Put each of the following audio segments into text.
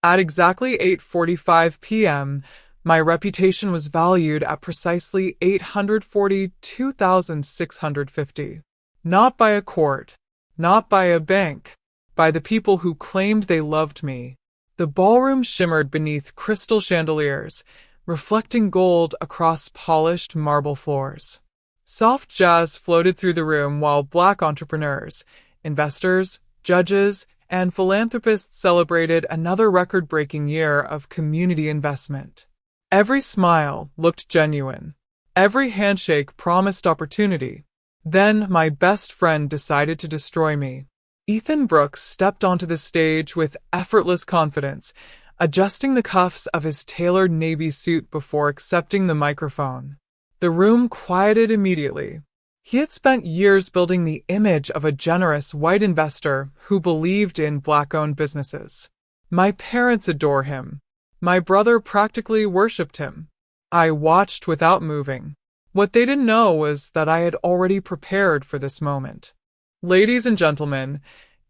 At exactly 8:45 p.m., my reputation was valued at precisely 842,650. Not by a court, not by a bank, by the people who claimed they loved me. The ballroom shimmered beneath crystal chandeliers, reflecting gold across polished marble floors. Soft jazz floated through the room while Black entrepreneurs, investors, judges, and philanthropists celebrated another record-breaking year of community investment. Every smile looked genuine. Every handshake promised opportunity. Then my best friend decided to destroy me. Ethan Brooks stepped onto the stage with effortless confidence, adjusting the cuffs of his tailored navy suit before accepting the microphone. The room quieted immediately. He had spent years building the image of a generous white investor who believed in Black-owned businesses. My parents adore him. My brother practically worshipped him. I watched without moving. What they didn't know was that I had already prepared for this moment. Ladies and gentlemen,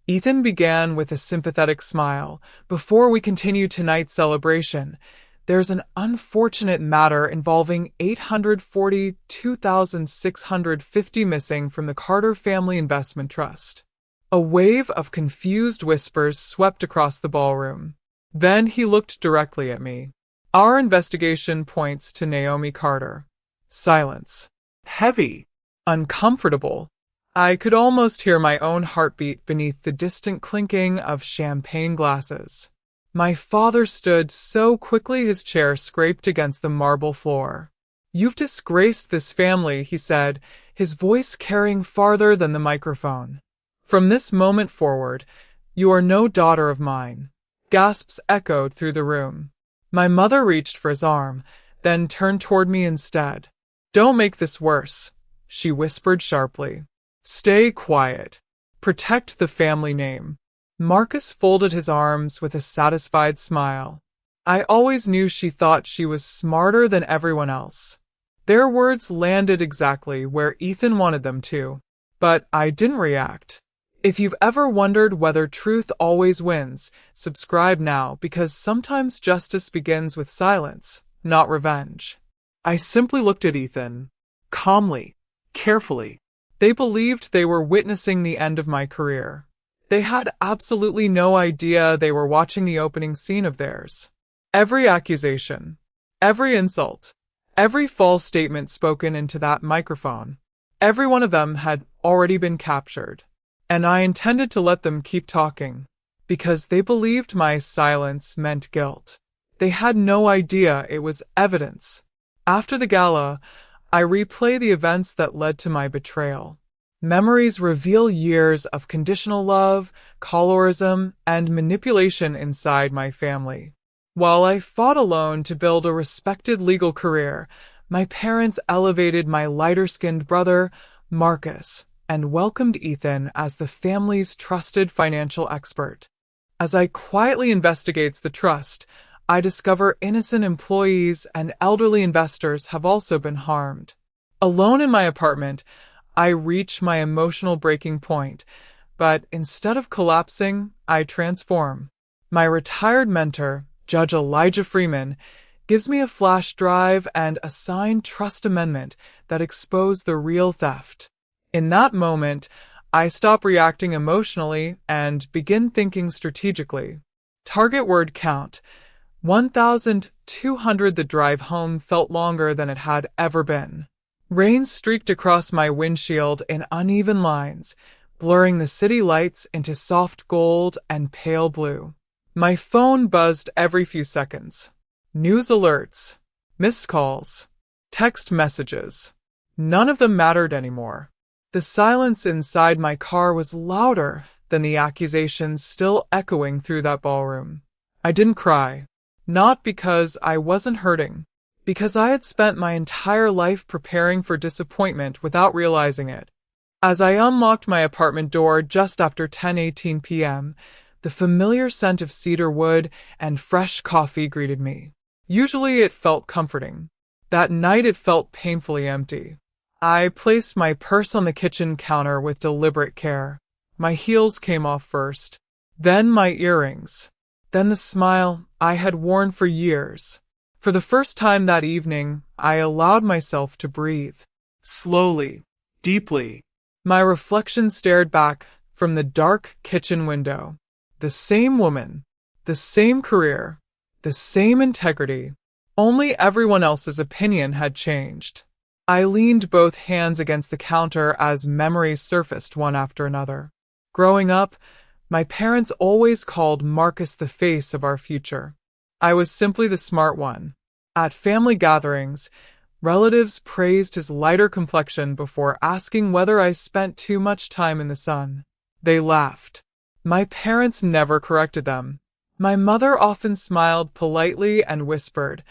Ethan began with a sympathetic smile. Before we continue tonight's celebration, there's an unfortunate matter involving 842,650 missing from the Carter Family Investment Trust. A wave of confused whispers swept across the ballroom. Then he looked directly at me. Our investigation points to Naomi Carter. Silence. Heavy. Uncomfortable. I could almost hear my own heartbeat beneath the distant clinking of champagne glasses. My father stood so quickly his chair scraped against the marble floor. "You've disgraced this family," he said, his voice carrying farther than the microphone. "From this moment forward, you are no daughter of mine." Gasps echoed through the room. My mother reached for his arm, then turned toward me instead. "Don't make this worse," she whispered sharply. "Stay quiet. Protect the family name." Marcus folded his arms with a satisfied smile. I always knew she thought she was smarter than everyone else. Their words landed exactly where Ethan wanted them to, but I didn't react. If you've ever wondered whether truth always wins, subscribe now because sometimes justice begins with silence, not revenge. I simply looked at Ethan, calmly, carefully. They believed they were witnessing the end of my career. They had absolutely no idea they were watching the opening scene of theirs. Every accusation, every insult, every false statement spoken into that microphone, every one of them had already been captured. And I intended to let them keep talking, because they believed my silence meant guilt. They had no idea it was evidence. After the gala, I replay the events that led to my betrayal. Memories reveal years of conditional love, colorism, and manipulation inside my family. While I fought alone to build a respected legal career, my parents elevated my lighter-skinned brother, Marcus, and welcomed Ethan as the family's trusted financial expert. As I quietly investigate the trust, I discover innocent employees and elderly investors have also been harmed. Alone in my apartment, I reach my emotional breaking point, but instead of collapsing, I transform. My retired mentor, Judge Elijah Freeman, gives me a flash drive and a signed trust amendment that expose the real theft. In that moment, I stop reacting emotionally and begin thinking strategically. Target word count. 1,200. The drive home felt longer than it had ever been. Rain streaked across my windshield in uneven lines, blurring the city lights into soft gold and pale blue. My phone buzzed every few seconds. News alerts, missed calls, text messages. None of them mattered anymore. The silence inside my car was louder than the accusations still echoing through that ballroom. I didn't cry. Not because I wasn't hurting, because I had spent my entire life preparing for disappointment without realizing it. As I unlocked my apartment door just after 10:18 p.m., the familiar scent of cedar wood and fresh coffee greeted me. Usually it felt comforting. That night it felt painfully empty. I placed my purse on the kitchen counter with deliberate care. My heels came off first, then my earrings. Then the smile I had worn for years. For the first time that evening, I allowed myself to breathe. Slowly, deeply. My reflection stared back from the dark kitchen window. The same woman, the same career, the same integrity. Only everyone else's opinion had changed. I leaned both hands against the counter as memories surfaced one after another. Growing up, my parents always called Marcus the face of our future. I was simply the smart one. At family gatherings, relatives praised his lighter complexion before asking whether I spent too much time in the sun. They laughed. My parents never corrected them. My mother often smiled politely and whispered,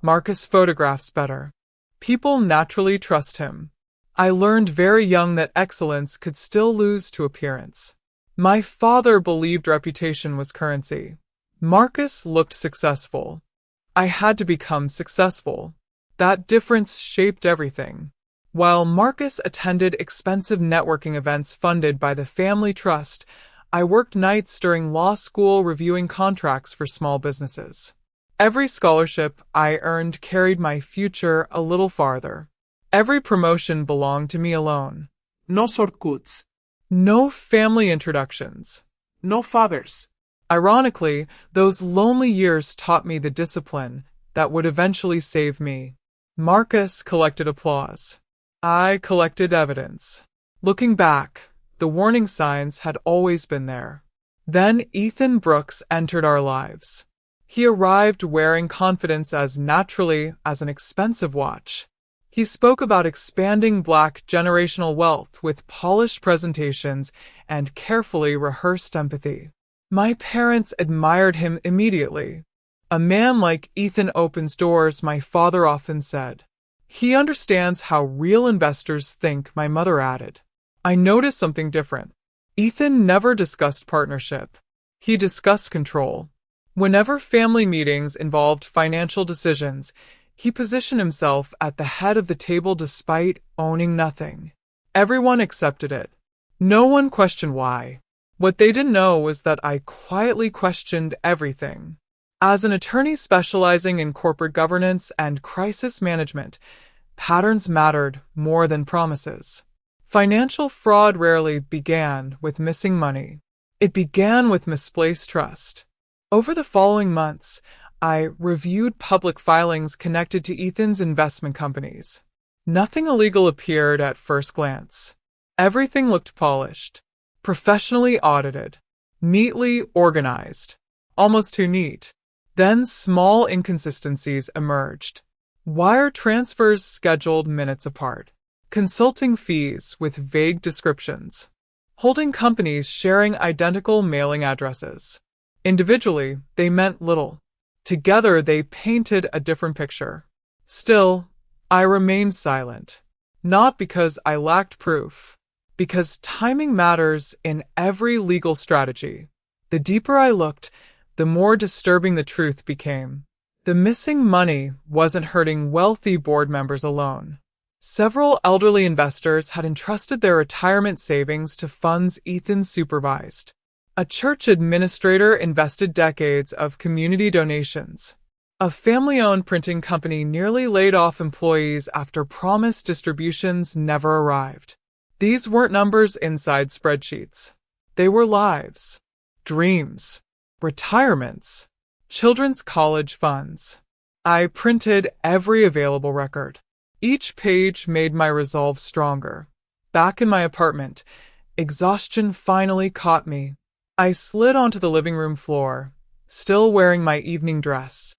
"Marcus photographs better." People naturally trust him. I learned very young that excellence could still lose to appearance. My father believed reputation was currency. Marcus looked successful. I had to become successful. That difference shaped everything. While Marcus attended expensive networking events funded by the family trust, I worked nights during law school reviewing contracts for small businesses. Every scholarship I earned carried my future a little farther. Every promotion belonged to me alone. No shortcuts. No family introductions. No fathers. Ironically, those lonely years taught me the discipline that would eventually save me. Marcus collected applause. I collected evidence. Looking back, the warning signs had always been there. Then Ethan Brooks entered our lives. He arrived wearing confidence as naturally as an expensive watch. He spoke about expanding Black generational wealth with polished presentations and carefully rehearsed empathy. My parents admired him immediately. "A man like Ethan opens doors," my father often said. "He understands how real investors think," my mother added. I noticed something different. Ethan never discussed partnership. He discussed control. Whenever family meetings involved financial decisions, he positioned himself at the head of the table despite owning nothing. Everyone accepted it. No one questioned why. What they didn't know was that I quietly questioned everything. As an attorney specializing in corporate governance and crisis management, patterns mattered more than promises. Financial fraud rarely began with missing money. It began with misplaced trust. Over the following months, I reviewed public filings connected to Ethan's investment companies. Nothing illegal appeared at first glance. Everything looked polished, professionally audited, neatly organized, almost too neat. Then small inconsistencies emerged. Wire transfers scheduled minutes apart, consulting fees with vague descriptions, holding companies sharing identical mailing addresses. Individually, they meant little. Together, they painted a different picture. Still, I remained silent. Not because I lacked proof, because timing matters in every legal strategy. The deeper I looked, the more disturbing the truth became. The missing money wasn't hurting wealthy board members alone. Several elderly investors had entrusted their retirement savings to funds Ethan supervised. A church administrator invested decades of community donations. A family-owned printing company nearly laid off employees after promised distributions never arrived. These weren't numbers inside spreadsheets. They were lives, dreams, retirements, children's college funds. I printed every available record. Each page made my resolve stronger. Back in my apartment, exhaustion finally caught me. I slid onto the living room floor, still wearing my evening dress.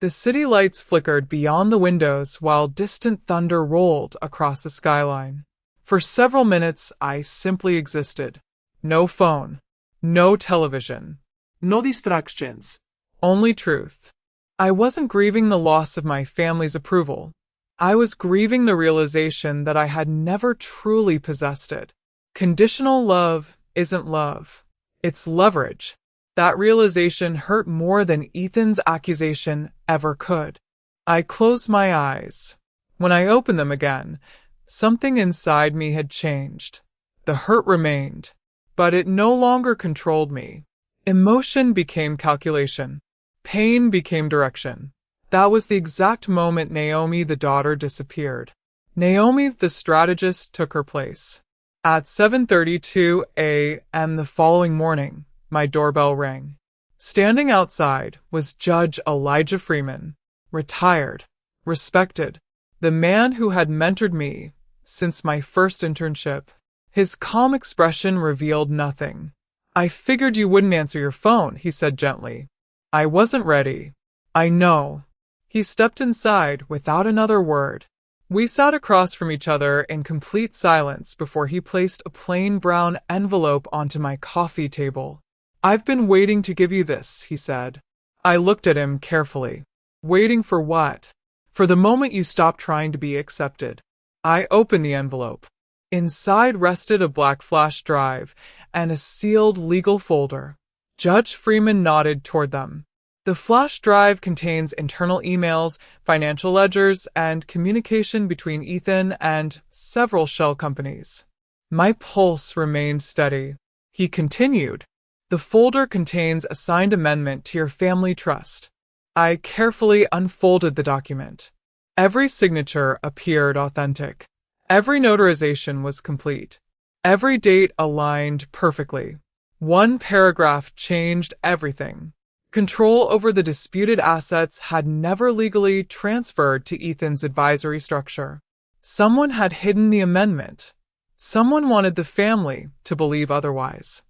The city lights flickered beyond the windows while distant thunder rolled across the skyline. For several minutes, I simply existed. No phone, no television, No distractions. only truth. I wasn't grieving the loss of my family's approval. I was grieving the realization that I had never truly possessed it. Conditional love isn't love. It's leverage. That realization hurt more than Ethan's accusation ever could. I closed my eyes. When I opened them again, something inside me had changed. The hurt remained, but it no longer controlled me. Emotion became calculation. Pain became direction. That was the exact moment Naomi the daughter disappeared. Naomi the strategist took her place. At 7:32 a.m. the following morning, my doorbell rang. Standing outside was Judge Elijah Freeman, retired, respected, the man who had mentored me since my first internship. His calm expression revealed nothing. "I figured you wouldn't answer your phone," he said gently. "I wasn't ready." "I know." He stepped inside without another word. We sat across from each other in complete silence before he placed a plain brown envelope onto my coffee table. "I've been waiting to give you this," he said. I looked at him carefully. "Waiting for what?" "For the moment you stop trying to be accepted." I opened the envelope. Inside rested a black flash drive and a sealed legal folder. Judge Freeman nodded toward them. The flash drive contains internal emails, financial ledgers, and communication between Ethan and several shell companies. My pulse remained steady. He continued. "The folder contains a signed amendment to your family trust." I carefully unfolded the document. Every signature appeared authentic. Every notarization was complete. Every date aligned perfectly. One paragraph changed everything. Control over the disputed assets had never legally transferred to Ethan's advisory structure. Someone had hidden the amendment. Someone wanted the family to believe otherwise.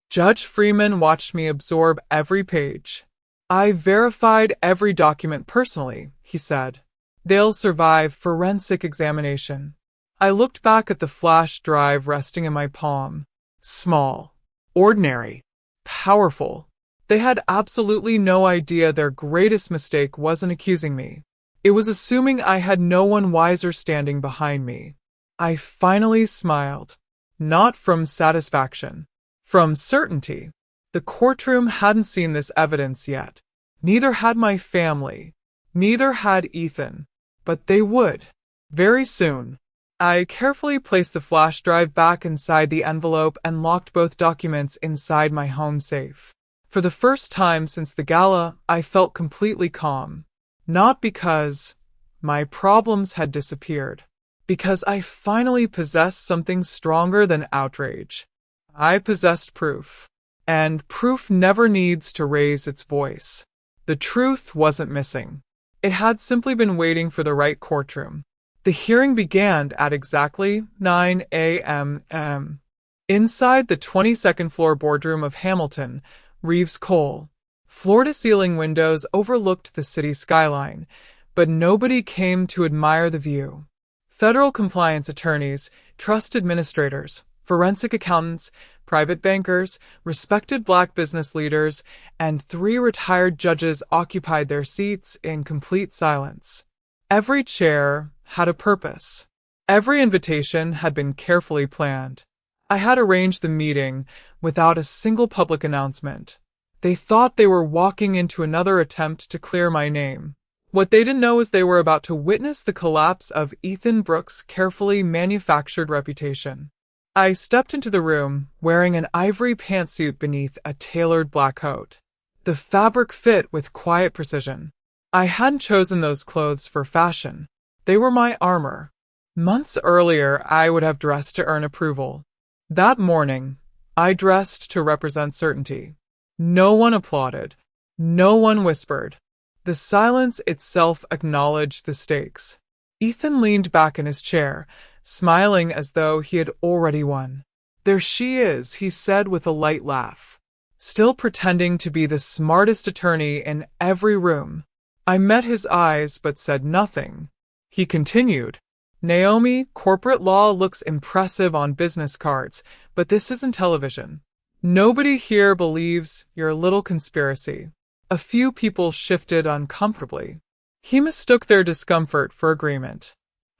Judge Freeman watched me absorb every page. "I verified every document personally," he said. "They'll survive forensic examination." I looked back at the flash drive resting in my palm. Small, ordinary, powerful. They had absolutely no idea their greatest mistake wasn't accusing me. It was assuming I had no one wiser standing behind me. I finally smiled. Not from satisfaction. From certainty. The courtroom hadn't seen this evidence yet. Neither had my family. Neither had Ethan. But they would. Very soon. I carefully placed the flash drive back inside the envelope and locked both documents inside my home safe. For the first time since the gala, I felt completely calm. Not because my problems had disappeared. Because I finally possessed something stronger than outrage. I possessed proof. And proof never needs to raise its voice. The truth wasn't missing. It had simply been waiting for the right courtroom. The hearing began at exactly 9 a.m. Inside the 22nd floor boardroom of Hamilton, Reeves Cole. Floor-to-ceiling windows overlooked the city skyline, but nobody came to admire the view. Federal compliance attorneys, trust administrators, forensic accountants, private bankers, respected black business leaders, and 3 retired judges occupied their seats in complete silence. Every chair had a purpose. Every invitation had been carefully planned. I had arranged the meeting without a single public announcement. They thought they were walking into another attempt to clear my name. What they didn't know is they were about to witness the collapse of Ethan Brooks' carefully manufactured reputation. I stepped into the room wearing an ivory pantsuit beneath a tailored black coat. The fabric fit with quiet precision. I hadn't chosen those clothes for fashion. They were my armor. Months earlier, I would have dressed to earn approval. That morning, I dressed to represent certainty. No one applauded. No one whispered. The silence itself acknowledged the stakes. Ethan leaned back in his chair, smiling as though he had already won. "There she is," he said with a light laugh. Still pretending to be the smartest attorney in every room. I met his eyes but said nothing. He continued. "Naomi, corporate law looks impressive on business cards, but this isn't television. Nobody here believes your little conspiracy." A few people shifted uncomfortably. He mistook their discomfort for agreement.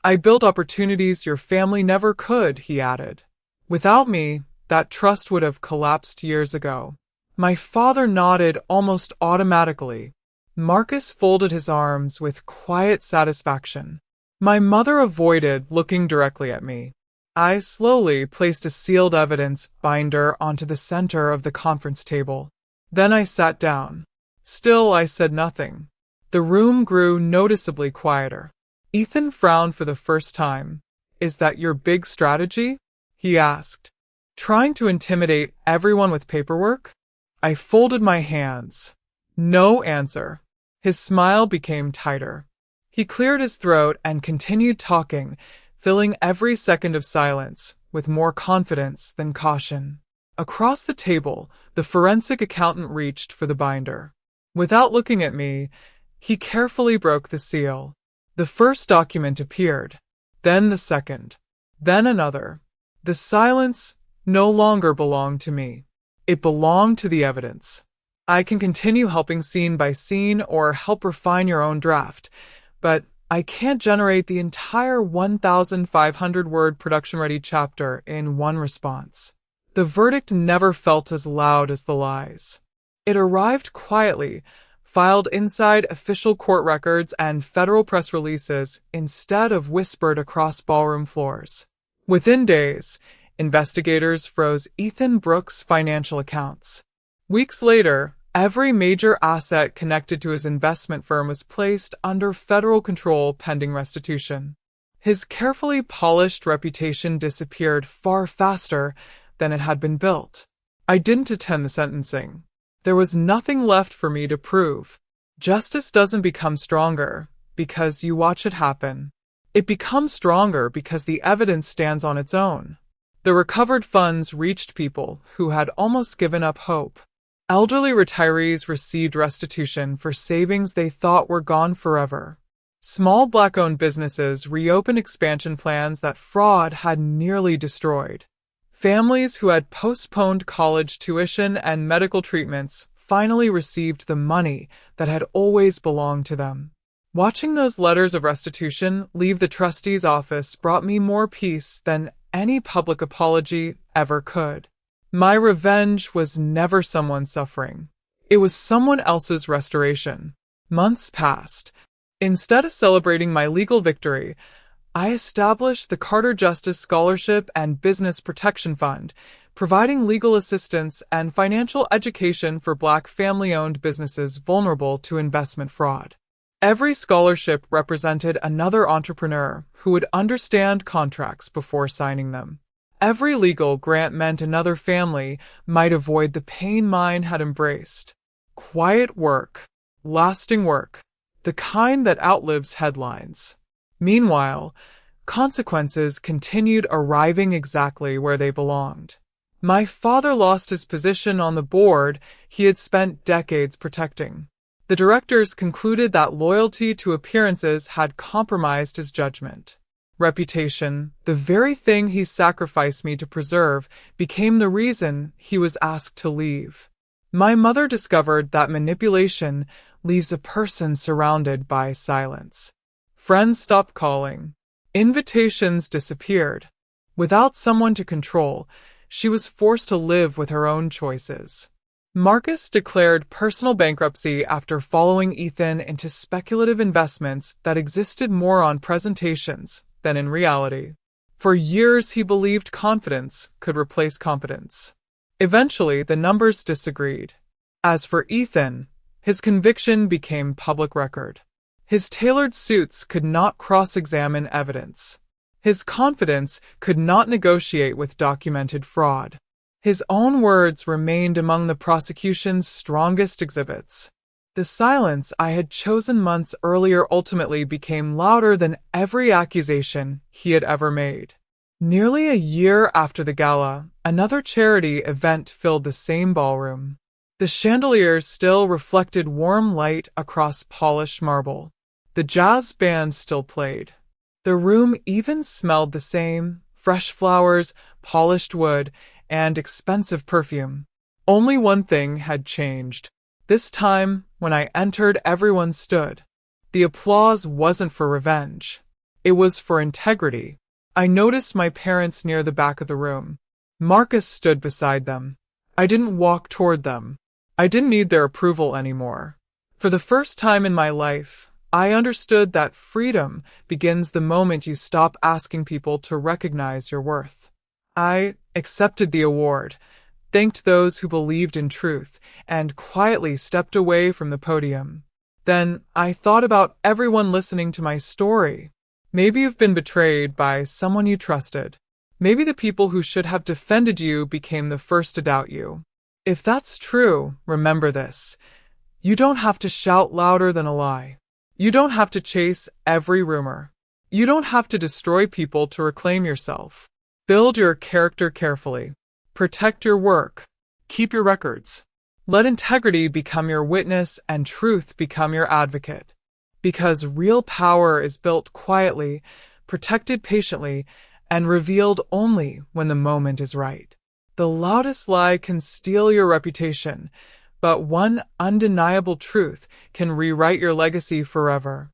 "I built opportunities your family never could," he added. "Without me, that trust would have collapsed years ago." My father nodded almost automatically. Marcus folded his arms with quiet satisfaction. My mother avoided looking directly at me. I slowly placed a sealed evidence binder onto the center of the conference table. Then I sat down. Still, I said nothing. The room grew noticeably quieter. Ethan frowned for the first time. Is that your big strategy? He asked. Trying to intimidate everyone with paperwork? I folded my hands. No answer. His smile became tighter. He cleared his throat and continued talking, filling every second of silence with more confidence than caution. Across the table, the forensic accountant reached for the binder. Without looking at me, he carefully broke the seal. The first document appeared, then the second, then another. The silence no longer belonged to me. It belonged to the evidence. I can continue helping scene by scene or help refine your own draft, but I can't generate the entire 1,500-word production-ready chapter in one response. The verdict never felt as loud as the lies. It arrived quietly, filed inside official court records and federal press releases instead of whispered across ballroom floors. Within days, investigators froze Ethan Brooks' financial accounts. Weeks later, every major asset connected to his investment firm was placed under federal control pending restitution. His carefully polished reputation disappeared far faster than it had been built. I didn't attend the sentencing. There was nothing left for me to prove. Justice doesn't become stronger because you watch it happen. It becomes stronger because the evidence stands on its own. The recovered funds reached people who had almost given up hope. Elderly retirees received restitution for savings they thought were gone forever. Small Black-owned businesses reopened expansion plans that fraud had nearly destroyed. Families who had postponed college tuition and medical treatments finally received the money that had always belonged to them. Watching those letters of restitution leave the trustee's office brought me more peace than any public apology ever could. My revenge was never someone's suffering. It was someone else's restoration. Months passed. Instead of celebrating my legal victory, I established the Carter Justice Scholarship and Business Protection Fund, providing legal assistance and financial education for Black family-owned businesses vulnerable to investment fraud. Every scholarship represented another entrepreneur who would understand contracts before signing them. Every legal grant meant another family might avoid the pain mine had embraced. Quiet work, lasting work, the kind that outlives headlines. Meanwhile, consequences continued arriving exactly where they belonged. My father lost his position on the board he had spent decades protecting. The directors concluded that loyalty to appearances had compromised his judgment. Reputation, the very thing he sacrificed me to preserve, became the reason he was asked to leave. My mother discovered that manipulation leaves a person surrounded by silence. Friends stopped calling. Invitations disappeared. Without someone to control, she was forced to live with her own choices. Marcus declared personal bankruptcy after following Ethan into speculative investments that existed more on presentations than in reality. For years, he believed confidence could replace competence. Eventually, the numbers disagreed. As for Ethan, his conviction became public record. His tailored suits could not cross-examine evidence. His confidence could not negotiate with documented fraud. His own words remained among the prosecution's strongest exhibits. The silence I had chosen months earlier ultimately became louder than every accusation he had ever made. Nearly a year after the gala, another charity event filled the same ballroom. The chandeliers still reflected warm light across polished marble. The jazz band still played. The room even smelled the same: fresh flowers, polished wood, and expensive perfume. Only one thing had changed. This time, when I entered, everyone stood. The applause wasn't for revenge. It was for integrity. I noticed my parents near the back of the room. Marcus stood beside them. I didn't walk toward them. I didn't need their approval anymore. For the first time in my life, I understood that freedom begins the moment you stop asking people to recognize your worth. I accepted the award, thanked those who believed in truth, and quietly stepped away from the podium. Then I thought about everyone listening to my story. Maybe you've been betrayed by someone you trusted. Maybe the people who should have defended you became the first to doubt you. If that's true, remember this. You don't have to shout louder than a lie. You don't have to chase every rumor. You don't have to destroy people to reclaim yourself. Build your character carefully. Protect your work. Keep your records. Let integrity become your witness and truth become your advocate. Because real power is built quietly, protected patiently, and revealed only when the moment is right. The loudest lie can steal your reputation, but one undeniable truth can rewrite your legacy forever.